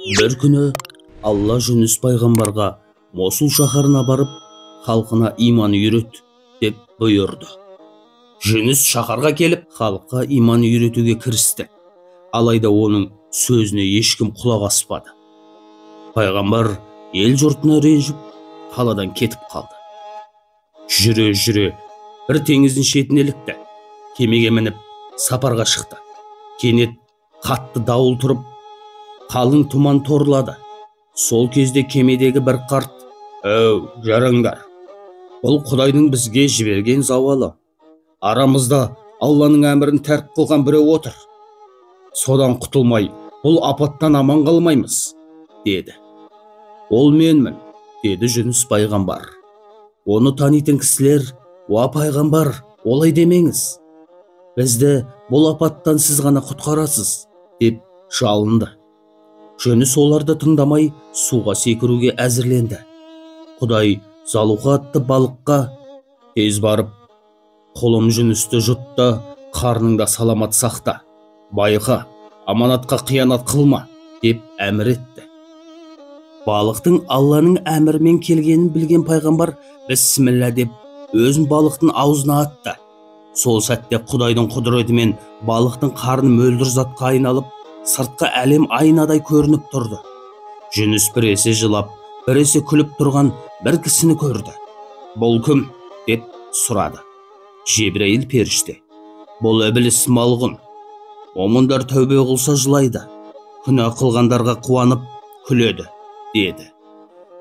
Bir күні Алла Жүніс пайғамбарға Мосул шаһарына барып, халқына иман үйрет деп бұйырды. Жүніс шаһарға келіп, халыққа иман үйретуге кірісті. Алайда оның сөзіне ешкім құлақ аспады. Пайғамбар ел жұртына ренжіп, қаладан кетіп қалды. Жүре, бір теңіздің шетіне ілікті. Кемеге мініп, сапарға шықты. Кенет қатты дауыл тұрып, қалың тұман торлады. Сол кезде кемедегі бір қарт: «Әу, жараңдар! Бұл Құдайдың бізге жіберген зауалы. Арамызда Алланың әмірін тәрк қылған біреу отыр. Содан құтылмай, бұл апаттан аман қалмаймыз», деді. «Ол менмін», деді Жүніс пайғамбар. Оны танитын кісілер: «Уа пайғамбар, олай демеңіз. Бізді бұл апаттан сіз ғана құтқарасыз», деп жалынды. Жүніс оларды тыңдамай суға секіруге әзірленді. Құдай Залуха атты балыққа: «Тез барып, қолым Жүністі жұтты, қарныңда саламат сақта. Байқа, аманатқа қиянат қылма», деп әмір етті. Балықтың Алланың әмірімен келгенін білген пайғамбар «Бісміллә» деп өзін балықтың аузына атты. Сол сәтте Құдайдың құдіретімен балықтың қарны мөлдір затқа айналып, сыртқы әлем айнадай көрініп тұрды. Жүніс біресе жылап, біресе күліп тұрған бір кісіні көрді. «Бұл кім?» деп сұрады. «Жебірейіл періште. Бұл ібліс малғұн. Момындар тәубе қылса жылайды, күнә қылғандарға қуанып күледі», деді.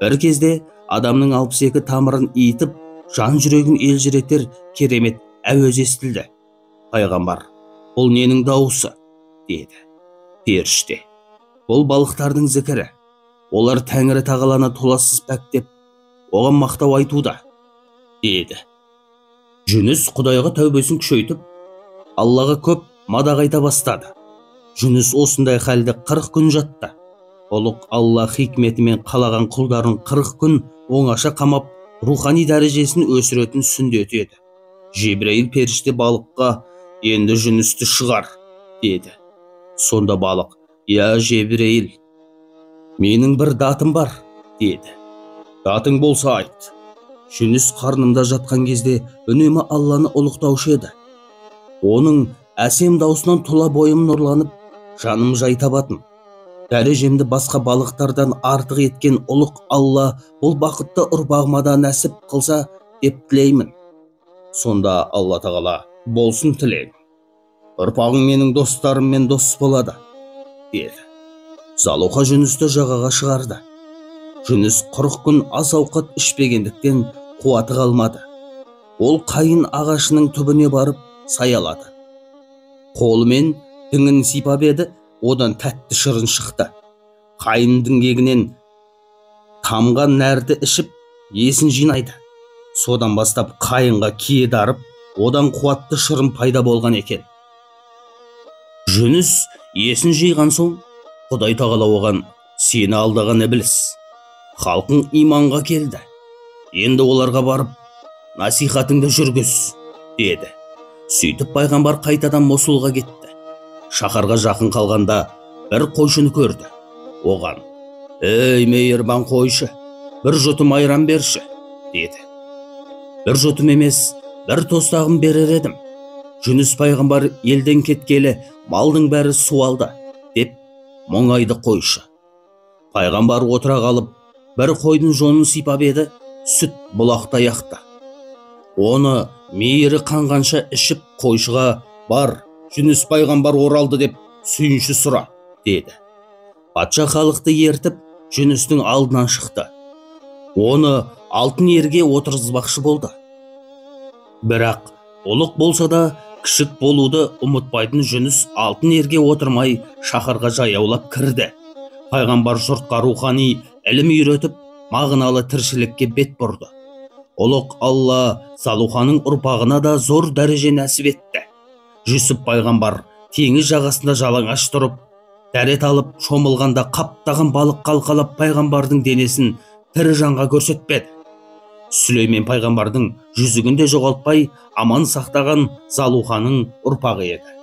Бір кезде адамның 62 тамырын иітіп, жан жүрегін елжіретер керемет әуез естілді. Пайғамбар: «Бұл ненің дауысы?» деді. Періште: «Бұл балықтардың зікірі. Олар Тәңірі тағаланы толассыз пәктеп, оған мақтау айтуда», деді. Жүніс Құдайға тәубесін күшейтіп, Аллаға көп мадақ айта бастады. Жүніс осындай халде 40 күн жатты. Ұлық Алла хикметімен қалаған құлдарын 40 күн оңаша қамап, рухани дәрежесін өсіретін сүндет еді. Жебірейіл періште балыққа: «Енді Жүністі шығар», деді. Сонда балық: «Я Жебірейіл, менің бір датым бар», деді. «Датың болса айт». Жүніс қарнымда жатқан кезде үнемі Алланы ұлықтаушы еді. Оның әсем даусынан тұла бойым нұрланып, жаным жай табатын. Дәрежемді басқа балықтардан артық еткен ұлық Алла бұл бақытты ұрпағыма да нәсіп қылса деп тілеймін. Сонда Алла тағала: «Болсын тілең. Ұрпағың менің достарыммен дос болады», деді. Залуха Жүністі жағаға шығарды. Жүніс 40 күн ас ауқат ішпегендіктен қуаты қалмады. Ол қайын ағашының түбіне барып саялады. Қолымен діңін сипап еді, одан тәтті шырын шықты. Қайын діңгегінен тамған нәрді ішіп, есін жинайды. Содан бастап қайынға кие дарып, одан қуатты шырын пайда болған екен. Жүніс есін жиған соң, Құдай тағала оған: «Сені алдаған ібліс. Халқың иманға келді. Енді оларға барып, насихатыңды жүргіз», деді. Сөйтіп пайғамбар қайтадан Мосулға кетті. Шаһарға жақын қалғанда бір қойшыны көрді. Оған: «Ей мейірбан қойшы, бір жұтым айран берші», деді. «Бір жұтым емес, бір тостағын берер едім. Жүніс пайғамбар елден кеткелі малдың бәрі суалды», деп мұңайды қойшы. Пайғамбар отыра қалып, бір қойдың жонын сипап еді, сүт бұлақтай ақты. Оны мейірі қанғанша ішіп, қойшыға: «Бар, Жүніс пайғамбар оралды деп сүйінші сұра», деді. Патша халықты ертіп, Жүністің алдынан шықты. Оны алтын ерге отырғызбақшы болды. Бірақ ұлық болса да кішік болуды ұмытпайтын Жүніс алтын ерге отырмай шаһарға жаяулап кірді. Пайғамбар жұртқа рухани ілім үйретіп, мағыналы тіршілікке бет бұрды. Ұлық Алла Залуханың ұрпағына да зор дәреже нәсіп етті. Жүсіп пайғамбар теңіз жағасында жалаңаш тұрып, дәрет алып шомылғанда қаптаған балық қалқалап пайғамбардың денесін тірі жанға көрсетпеді. Сүлеймен пайғамбардың жүзігін де жоғалтпай аман сақтаған Залуханың ұрпағы еді.